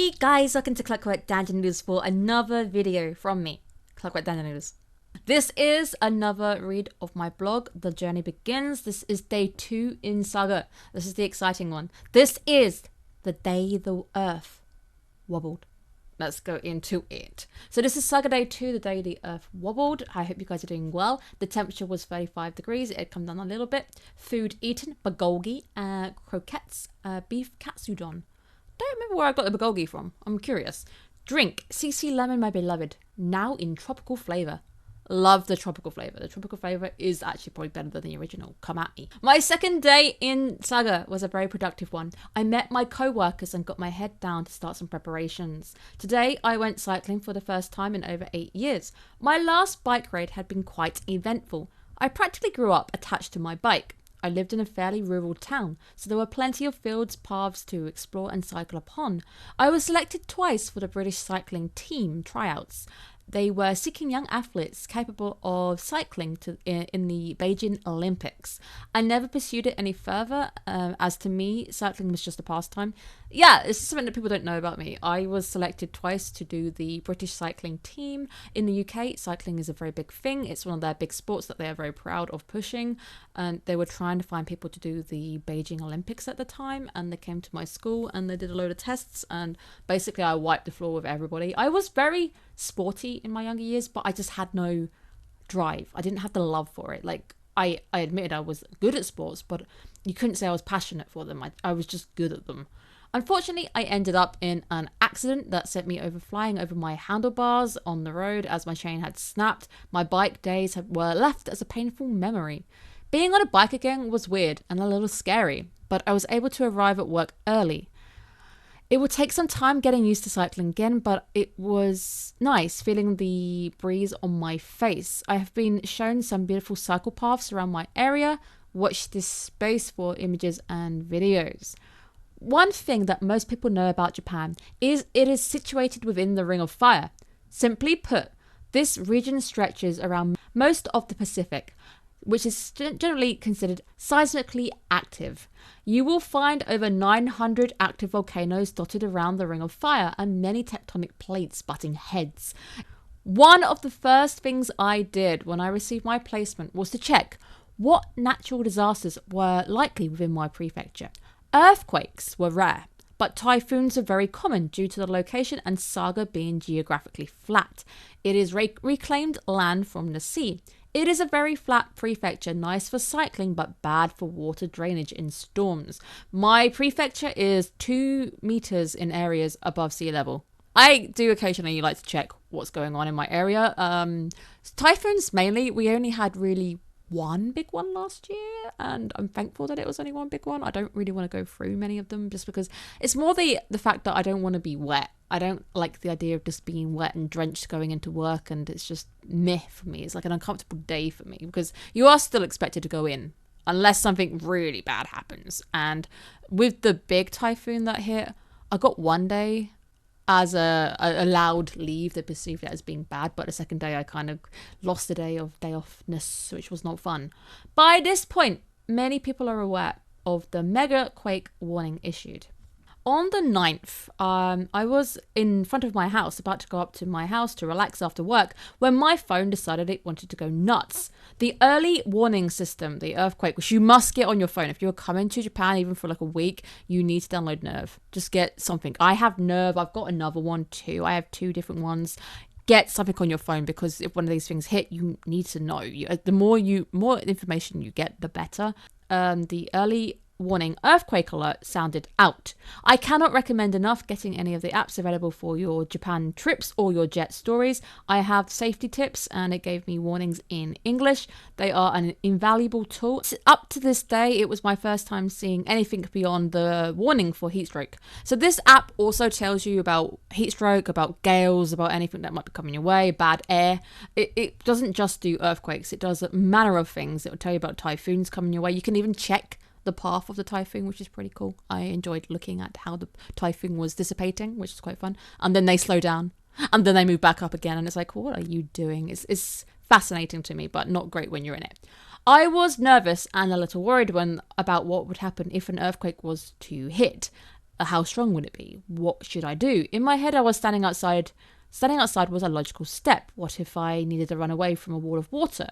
Hey guys, welcome to Clockwork Noodles for another video from me, Clockwork Noodles. This is another read of my blog, The Journey Begins. This is day 2 in Saga. This is the exciting one. This is the day the earth wobbled. Let's go into it. So this is Saga day 2, the day the earth wobbled. I hope you guys are doing well. The temperature was 35 degrees. It had come down a little bit. Food eaten, bulgogi, croquettes, beef katsudon. Don't remember where I got the bulgogi from. I'm curious. Drink, CC lemon, my beloved. Now in tropical flavour. Love the tropical flavour. The tropical flavour is actually probably better than the original. Come at me. My second day in Saga was a very productive one. I met my co-workers and got my head down to start some preparations. Today I went cycling for the first time in over 8 years. My last bike ride had been quite eventful. I practically grew up attached to my bike. I lived in a fairly rural town, so there were plenty of fields, paths to explore and cycle upon. I was selected twice for the British cycling team tryouts. They were seeking young athletes capable of cycling in the Beijing Olympics. I never pursued it any further, as to me, cycling was just a pastime. Yeah, this is something that people don't know about me. I was selected twice to do the British cycling team. In the UK, cycling is a very big thing. It's one of their big sports that they are very proud of pushing. And they were trying to find people to do the Beijing Olympics at the time. And they came to my school and they did a load of tests. And basically, I wiped the floor with everybody. I was very sporty in my younger years, but I just had no drive. I didn't have the love for it. Like, I admitted I was good at sports, but you couldn't say I was passionate for them. I was just good at them. Unfortunately, I ended up in an accident that sent me flying over my handlebars on the road as my chain had snapped. My bike days were left as a painful memory. Being on a bike again was weird and a little scary, but I was able to arrive at work early. It would take some time getting used to cycling again, but it was nice feeling the breeze on my face. I have been shown some beautiful cycle paths around my area. Watch this space for images and videos. One thing that most people know about Japan is it is situated within the Ring of Fire. Simply put, this region stretches around most of the Pacific, which is generally considered seismically active. You will find over 900 active volcanoes dotted around the Ring of Fire and many tectonic plates butting heads. One of the first things I did when I received my placement was to check what natural disasters were likely within my prefecture. Earthquakes were rare, but typhoons are very common due to the location and Saga being geographically flat. It is reclaimed land from the sea. It is a very flat prefecture, nice for cycling but bad for water drainage in storms. My prefecture is 2 meters in areas above sea level. I do occasionally like to check what's going on in my area. Typhoons mainly, we only had really one big one last year, and I'm thankful that it was only one big one. I don't really want to go through many of them just because it's more the fact that I don't want to be wet. I don't like the idea of just being wet and drenched going into work, and it's just meh for me. It's like an uncomfortable day for me because you are still expected to go in unless something really bad happens. And with the big typhoon that hit, I got one day as a allowed leave. They perceived it as being bad, but the second day I kind of lost a day of day offness, which was not fun. By this point, many people are aware of the mega quake warning issued. On the 9th, I was in front of my house, about to go up to my house to relax after work, when my phone decided it wanted to go nuts. The early warning system, the earthquake, which you must get on your phone. If you're coming to Japan, even for like a week, you need to download Nerve. Just get something. I have Nerve. I've got another one too. I have 2 different ones. Get something on your phone, because if one of these things hit, you need to know. The more information you get, the better. The early warning earthquake alert sounded out. I cannot recommend enough getting any of the apps available for your Japan trips or your jet stories. I have safety tips and it gave me warnings in English. They are an invaluable tool. Up to this day, it was my first time seeing anything beyond the warning for heat stroke. So this app also tells you about heat stroke, about gales, about anything that might be coming your way, bad air. It doesn't just do earthquakes. It does a manner of things. It will tell you about typhoons coming your way. You can even check the path of the typhoon, which is pretty cool. I enjoyed looking at how the typhoon was dissipating, which is quite fun. And then they slow down and then they move back up again. And it's like, what are you doing? It's fascinating to me, but not great when you're in it. I was nervous and a little worried about what would happen if an earthquake was to hit. How strong would it be? What should I do? In my head, I was standing outside. Standing outside was a logical step. What if I needed to run away from a wall of water?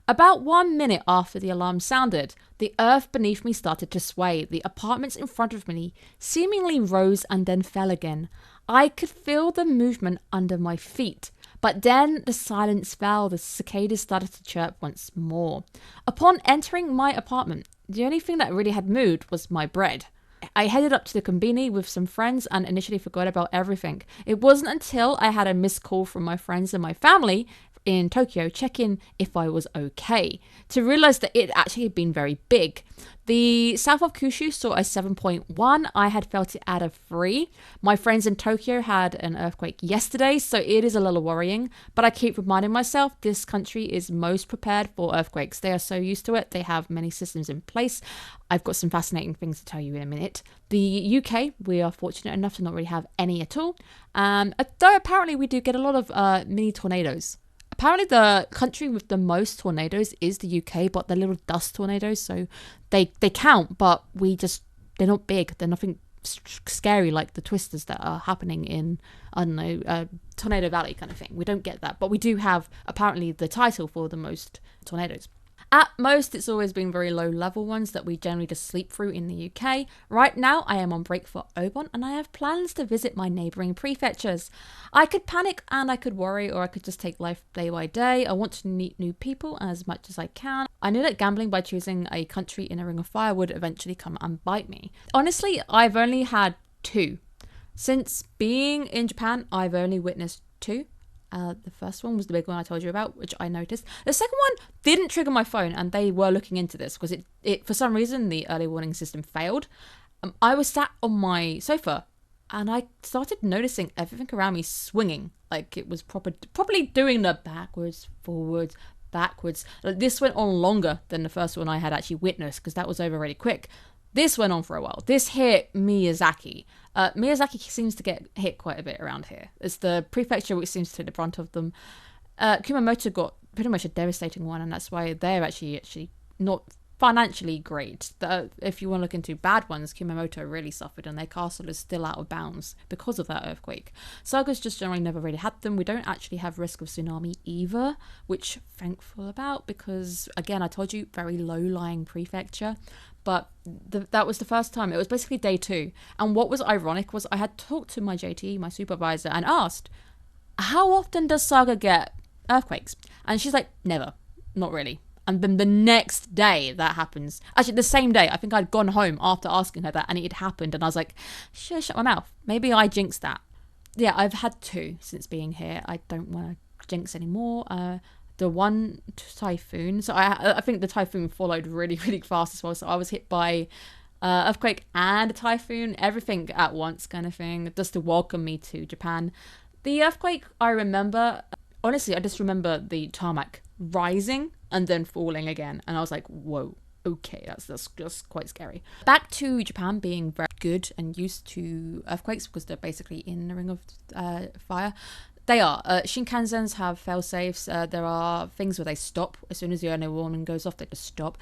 About 1 minute after the alarm sounded, the earth beneath me started to sway. The apartments in front of me seemingly rose and then fell again. I could feel the movement under my feet. But then the silence fell. The cicadas started to chirp once more. Upon entering my apartment, the only thing that really had moved was my bread. I headed up to the konbini with some friends and initially forgot about everything. It wasn't until I had a missed call from my friends and my family in Tokyo checking if I was okay to realize that it actually had been very big. The south of Kyushu saw a 7.1. I had felt it at a 3. My friends in Tokyo had an earthquake yesterday, so it is a little worrying. But I keep reminding myself this country is most prepared for earthquakes. They are so used to it. They have many systems in place. I've got some fascinating things to tell you in a minute. The UK, we are fortunate enough to not really have any at all. Though apparently we do get a lot of mini tornadoes. Apparently the country with the most tornadoes is the UK, but they're little dust tornadoes, so they count, but they're not big. They're nothing scary like the twisters that are happening in, I don't know, Tornado Valley kind of thing. We don't get that, but we do have apparently the title for the most tornadoes. At most, it's always been very low level ones that we generally just sleep through in the UK. Right now, I am on break for Obon and I have plans to visit my neighbouring prefectures. I could panic and I could worry, or I could just take life day by day. I want to meet new people as much as I can. I knew that gambling by choosing a country in a ring of fire would eventually come and bite me. Honestly, I've only had 2. Since being in Japan, I've only witnessed 2. The first one was the big one I told you about, which I noticed. The second one didn't trigger my phone, and they were looking into this because it for some reason the early warning system failed. I was sat on my sofa and I started noticing everything around me swinging, like it was properly doing the backwards, forwards, backwards. This went on longer than the first one I had actually witnessed because that was over really quick. This went on for a while. This hit Miyazaki. Miyazaki seems to get hit quite a bit around here. It's the prefecture which seems to take the brunt of them. Kumamoto got pretty much a devastating one, and that's why they're actually not financially great. If you want to look into bad ones, Kumamoto really suffered, and their castle is still out of bounds because of that earthquake. Saga's just generally never really had them. We don't actually have risk of tsunami either, which thankful about because, again, I told you, very low-lying prefecture. But that was the first time. It was basically day 2. And what was ironic was I had talked to my JT, my supervisor, and asked, how often does Saga get earthquakes? And she's like, never. Not really. And then the next day that happens. Actually, the same day. I think I'd gone home after asking her that and it had happened. And I was like, shut my mouth. Maybe I jinxed that. Yeah, I've had 2 since being here. I don't want to jinx anymore. The one typhoon. So I think the typhoon followed really, really fast as well. So I was hit by earthquake and a typhoon, everything at once kind of thing, just to welcome me to Japan. The earthquake, I remember, honestly, I just remember the tarmac rising and then falling again. And I was like, whoa, okay, that's just quite scary. Back to Japan being very good and used to earthquakes because they're basically in the ring of fire. They are. Shinkansens have fail-safes. There are things where they stop. As soon as the early warning goes off, they just stop.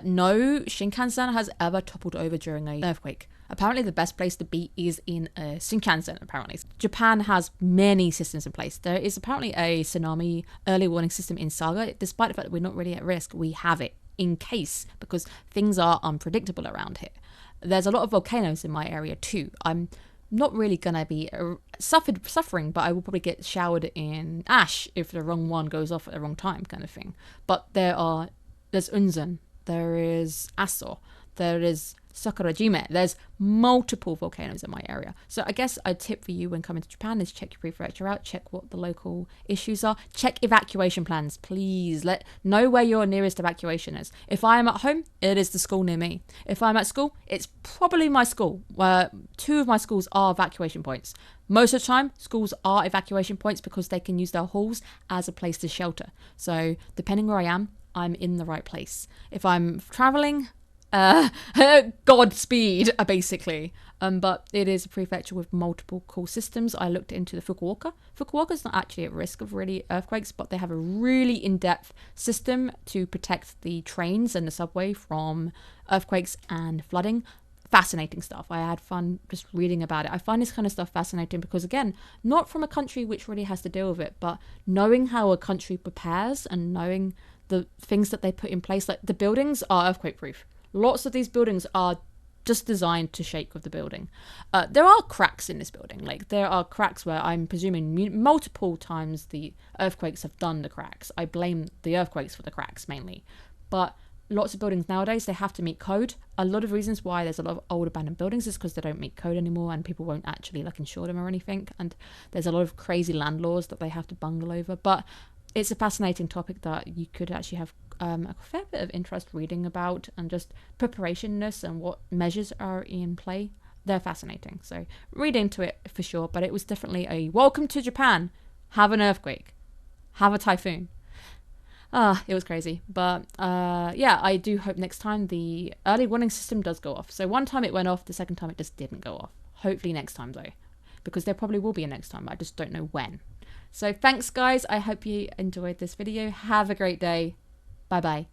No Shinkansen has ever toppled over during an earthquake. Apparently, the best place to be is in a Shinkansen, apparently. Japan has many systems in place. There is apparently a tsunami early warning system in Saga. Despite the fact that we're not really at risk, we have it in case because things are unpredictable around here. There's a lot of volcanoes in my area too. I'm not really gonna be suffering, but I will probably get showered in ash if the wrong one goes off at the wrong time, kind of thing. But there's Unzen, there is Aso, there is Sakurajime. There's multiple volcanoes in my area. So I guess a tip for you when coming to Japan is check your prefecture out, check what the local issues are, check evacuation plans. Please know where your nearest evacuation is. If I am at home, it is the school near me. If I'm at school, it's probably my school. 2 of my schools are evacuation points. Most of the time, schools are evacuation points because they can use their halls as a place to shelter. So depending where I am, I'm in the right place. If I'm traveling, Godspeed, basically. But it is a prefecture with multiple core systems. I looked into the Fukuoka. Fukuoka's not actually at risk of really earthquakes, but they have a really in-depth system to protect the trains and the subway from earthquakes and flooding. fascinating stuff. I had fun just reading about it. I find this kind of stuff fascinating because, again, not from a country which really has to deal with it, but knowing how a country prepares and knowing the things that they put in place. Like, the buildings are earthquake proof. Lots of these buildings are just designed to shake with the building. There are cracks in this building. Like, there are cracks where I'm presuming multiple times the earthquakes have done the cracks. I blame the earthquakes for the cracks mainly. But lots of buildings nowadays, they have to meet code. A lot of reasons why there's a lot of old abandoned buildings is because they don't meet code anymore and people won't actually like insure them or anything. And there's a lot of crazy land laws that they have to bungle over. But it's a fascinating topic that you could actually have a fair bit of interest reading about, and just preparationness and what measures are in play. They're fascinating. So read into it for sure. But it was definitely a welcome to Japan. Have an earthquake. Have a typhoon. It was crazy. But yeah, I do hope next time the early warning system does go off. So one time it went off, the second time it just didn't go off. Hopefully next time though, because there probably will be a next time. I just don't know when. So thanks guys. I hope you enjoyed this video. Have a great day. Bye bye.